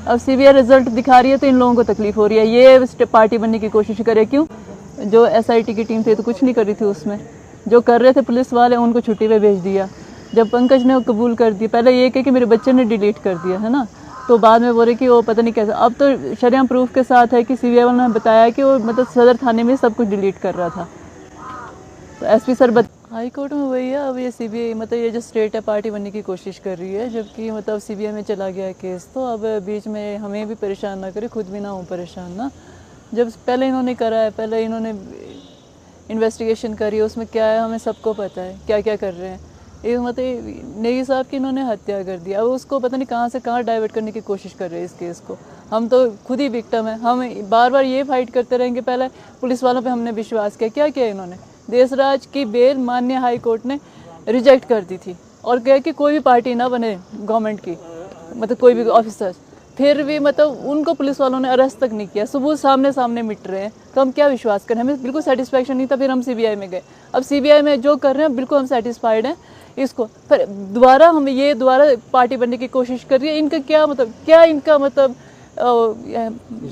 अब CBI result दिखा रही है तो इन लोगों को तकलीफ हो रही है, ये पार्टी बनने की कोशिश करे। क्यों? जो एसआईटी की टीम थी तो कुछ नहीं कर रही थी उसमें, जो कर रहे थे पुलिस वाले उनको छुट्टी पे भेज दिया। जब पंकज ने वो कबूल कर दिया, पहले ये कहे कि मेरे बच्चे ने डिलीट कर दिया है ना, तो बाद में बोले कि वो पता नहीं कैसे। अब तो शरेआम प्रूफ के साथ है कि सीबीआई वालों ने बताया कि वो मतलब सदर थाने में सब कुछ डिलीट कर रहा था। तो एसपी सर हाई कोर्ट में वही है। अब ये सीबीआई मतलब ये जो स्टेट है पार्टी बनने की कोशिश कर रही है, जबकि मतलब सीबीआई में चला गया है केस। तो अब बीच में हमें भी परेशान ना करे, खुद भी ना हो परेशान ना। जब पहले इन्होंने करा है, पहले इन्होंने इन्वेस्टिगेशन करी है, उसमें क्या है हमें सबको पता है, क्या क्या कर रहे हैं। ये मतलब नेगी साहब की इन्होंने हत्या कर दी, अब उसको पता नहीं कहाँ से कहाँ डाइवर्ट करने की कोशिश कर रहे हैं इस केस को। हम तो खुद ही विक्टिम है, हम बार बार ये फाइट करते रहेंगे। पहले पुलिस वालों पे हमने विश्वास किया, क्या किया इन्होंने? देशराज की बेल माननीय हाई कोर्ट ने रिजेक्ट कर दी थी और कहा कि कोई भी पार्टी ना बने गवर्नमेंट की, मतलब कोई भी ऑफिसर। फिर भी मतलब उनको पुलिस वालों ने अरेस्ट तक नहीं किया, सबूत सामने सामने मिट रहे हैं, तो हम क्या विश्वास करें? हमें बिल्कुल सेटिस्फैक्शन नहीं था, फिर हम सीबीआई में गए। अब सीबीआई में जो कर रहे हैं बिल्कुल हम सेटिस्फाइड हैं इसको। फिर दोबारा हम ये दोबारा पार्टी बनने की कोशिश कर रही है। इनका क्या मतलब, क्या इनका मतलब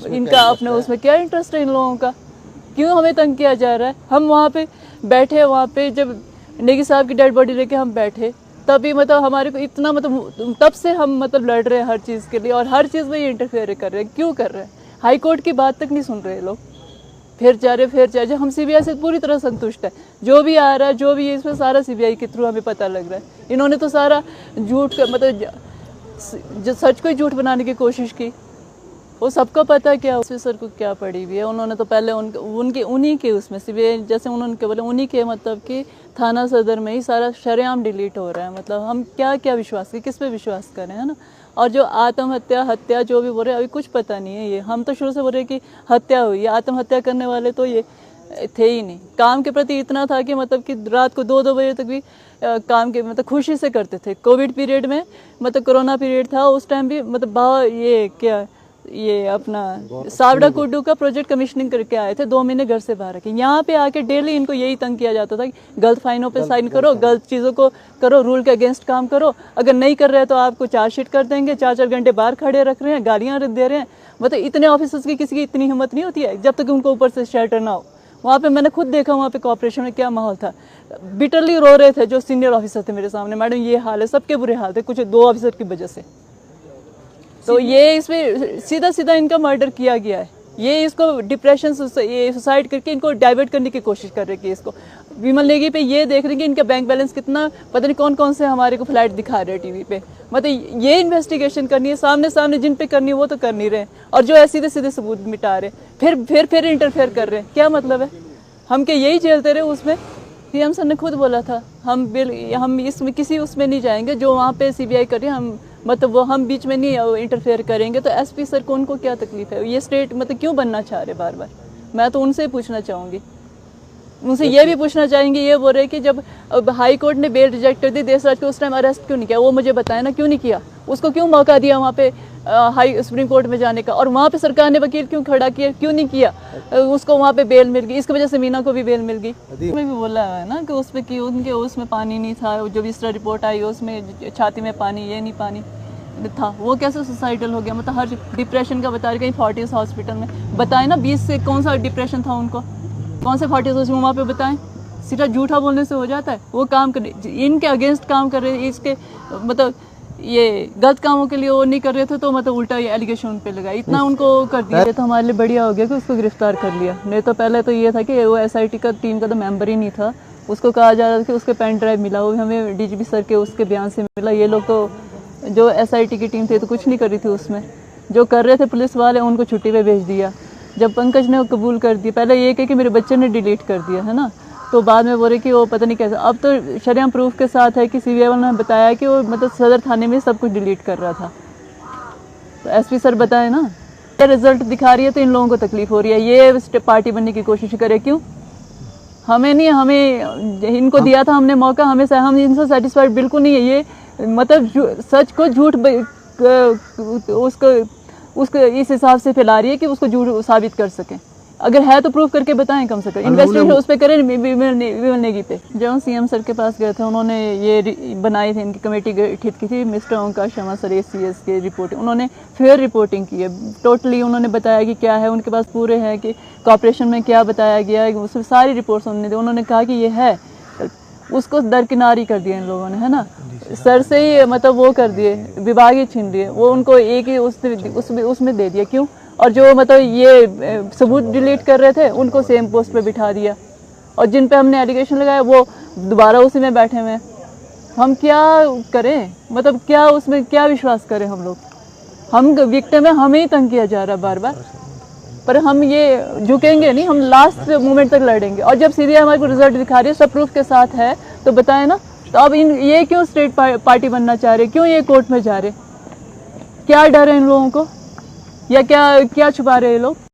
इनका अपने उसमें क्या इंटरेस्ट है इन लोगों का? क्यों हमें तंग किया जा रहा है? हम वहाँ पे बैठे, वहाँ पे जब नेगी साहब की डेड बॉडी लेके हम बैठे, तभी मतलब हमारे को इतना मतलब तब से हम मतलब लड़ रहे हैं हर चीज़ के लिए, और हर चीज़ में ये इंटरफेयर कर रहे हैं। क्यों कर रहे हैं? हाई कोर्ट की बात तक नहीं सुन रहे लोग, फिर जा रहे। हम सीबीआई से पूरी तरह संतुष्ट है, जो भी आ रहा है, जो भी इसमें सारा सीबीआई के थ्रू हमें पता लग रहा है। इन्होंने तो सारा झूठ मतलब जो सच को ही झूठ बनाने की कोशिश की, वो सबको पता है क्या ऑफिसर को क्या पड़ी हुई है। उन्होंने तो पहले उन्हीं के उसमें सीबीआई जैसे उन्होंने बोले उन्हीं के मतलब कि थाना सदर में ही सारा शरेआम डिलीट हो रहा है। मतलब हम क्या क्या विश्वास करें, किस पे विश्वास करें, है ना? और जो हत्या जो भी बोल रहे अभी कुछ पता नहीं है। ये हम तो शुरू से बोल रहे कि हत्या हुई है, आत्महत्या करने वाले तो ये थे ही नहीं। काम के प्रति इतना था कि मतलब कि रात को 2-2 बजे तक भी काम के मतलब खुशी से करते थे। कोविड पीरियड में मतलब कोरोना पीरियड था, उस टाइम भी मतलब ये क्या ये अपना सावड़ा कुड्डू का प्रोजेक्ट कमिश्निंग करके आए थे, 2 महीने घर से बाहर रखे। यहाँ पे आके डेली इनको यही तंग किया जाता था कि गलत फाइनों पे साइन करो, गलत चीज़ों को करो, रूल के अगेंस्ट काम करो, अगर नहीं कर रहे तो आपको चार्जशीट कर देंगे। 4-4 घंटे बाहर खड़े रख रहे हैं, गालियाँ दे रहे हैं। मतलब इतने ऑफिसर्स की किसी की इतनी हिम्मत नहीं होती है जब तक उनको ऊपर से शेल्टर ना हो। वहाँ पे मैंने खुद देखा, वहाँ पे कॉर्पोरेशन में क्या माहौल था। बिटरली रो रहे थे जो सीनियर ऑफिसर थे मेरे सामने, मैडम ये हाल है, सबके बुरे हाल थे, कुछ 2 ऑफिसर की वजह से। तो ये इसमें सीधा सीधा इनका मर्डर किया गया है। ये इसको डिप्रेशन ये सुसाइड करके इनको डाइवर्ट करने की कोशिश कर रहे हैं केस को। विमल नेगी पे ये देख रहे हैं कि इनका बैंक बैलेंस कितना, पता नहीं कौन कौन से हमारे को फ्लैट दिखा रहे हैं टीवी पे। मतलब ये इन्वेस्टिगेशन करनी है, सामने सामने जिन पे करनी है वो तो कर नहीं रहे, और जो है सीधे सीधे सबूत मिटा रहे, फिर इंटरफेयर कर रहे हैं। क्या मतलब है? हम क्या यही झेलते रहे? उसमें सीएम सर ने खुद बोला था हम इसमें किसी उसमें नहीं जाएंगे, जो वहाँ पे सीबीआई कर रही है हम मतलब वो हम बीच में नहीं इंटरफेयर करेंगे। तो एसपी सर को उनको क्या तकलीफ है? ये स्टेट मतलब क्यों बनना चाह रहे बार बार? मैं तो उनसे पूछना चाहूँगी, उनसे ये भी पूछना चाहेंगे। ये बोल रहे कि जब हाई कोर्ट ने बेल रिजेक्ट कर दी, देशराज को उस टाइम अरेस्ट क्यों नहीं किया? वो मुझे बताया ना, क्यों नहीं किया? उसको क्यों मौका दिया वहाँ पे हाई सुप्रीम कोर्ट में जाने का? और वहाँ पे सरकार ने वकील क्यों खड़ा किया? क्यों नहीं किया? उसको वहाँ पे बेल मिल गई, इसकी वजह से मीना को भी बेल मिल गई। उसमें भी बोला है ना कि उसमें कि उनके उसमें पानी नहीं था, जो भी इस तरह रिपोर्ट आई उसमें छाती में पानी, ये नहीं पानी था। वो कैसे सुसाइडल हो गया? मतलब हर डिप्रेशन का बता रहे, कहीं फोर्टिस हॉस्पिटल में बताए ना 20 से कौन सा डिप्रेशन था उनको, कौन से फोर्टिस हॉस्पिटल वहाँ पे बताएं। सीधा झूठा बोलने से हो जाता है? वो काम कर इनके अगेंस्ट काम कर रहे हैं, इसके मतलब ये गलत कामों के लिए वो नहीं कर रहे थे, तो मतलब उल्टा ये एलिगेशन उन पे लगा, इतना उनको कर दिया। तो हमारे लिए बढ़िया हो गया कि उसको गिरफ्तार कर लिया। नहीं तो पहले तो ये था कि वो एसआईटी का टीम का तो मेंबर ही नहीं था, उसको कहा जा रहा था कि उसके पेन ड्राइव मिला, वो हमें डीजीपी सर के उसके बयान से मिला। ये लोग तो जो एसआईटी की टीम थी तो कुछ नहीं कर रही थी उसमें, जो कर रहे थे पुलिस वाले उनको छुट्टी पे भेज दिया। जब पंकज ने वो कबूल कर दिया, पहले ये कहे कि मेरे बच्चे ने डिलीट कर दिया है ना, तो बाद में बोले कि वो पता नहीं कैसे। अब तो शरेआम प्रूफ के साथ है कि सीबीआई वालों ने बताया कि वो मतलब सदर थाने में सब कुछ डिलीट कर रहा था। तो एसपी सर बताए ना, रिजल्ट दिखा रही है तो इन लोगों को तकलीफ हो रही है, ये पार्टी बनने की कोशिश करे। क्यों? हमें नहीं, हमें इनको दिया था हमने मौका, हम इनसे सेटिस्फाइड बिल्कुल नहीं है। ये मतलब सच को झूठ उसको इस हिसाब से फैला रही है कि उसको झूठ साबित कर सकें। अगर है तो प्रूफ करके बताएं, कम से कम इन्वेस्टिगेशन उस पर करें विमलनेगी पे। जब सीएम सर के पास गए थे, उन्होंने ये बनाई थी, इनकी कमेटी गठित की थी, मिस्टर ओंकार शर्मा सर ACS की रिपोर्टिंग, उन्होंने फेयर रिपोर्टिंग की है टोटली। उन्होंने बताया कि क्या है, उनके पास पूरे हैं कि कॉर्पोरेशन में क्या बताया गया है, उसमें सारी रिपोर्ट्स उन्होंने दी। उन्होंने कहा कि ये है, उसको दरकिनार ही कर दिया इन लोगों ने, है ना। सर से ही मतलब वो कर दिए, विभाग ही छीन लिए, वो उनको एक ही उसमें दे दिया। क्यों? और जो मतलब ये सबूत डिलीट कर रहे थे उनको सेम पोस्ट पे बिठा दिया, और जिन पे हमने एलिगेशन लगाया वो दोबारा उसी में बैठे हुए हैं। हम क्या करें, मतलब क्या उसमें क्या विश्वास करें हम लोग? हम विक्टिम है, हमें ही तंग किया जा रहा है बार बार, पर हम ये झुकेंगे नहीं, हम लास्ट मोमेंट तक लड़ेंगे। और जब सीबीआई हमारे को रिजल्ट दिखा रही है, सब प्रूफ के साथ है, तो बताएं ना। तो अब ये क्यों स्टेट पार्टी बनना चाह रहे, क्यों ये कोर्ट में जा रहे? क्या डर है इन लोगों को, या क्या छुपा रहे हैं ये लोग?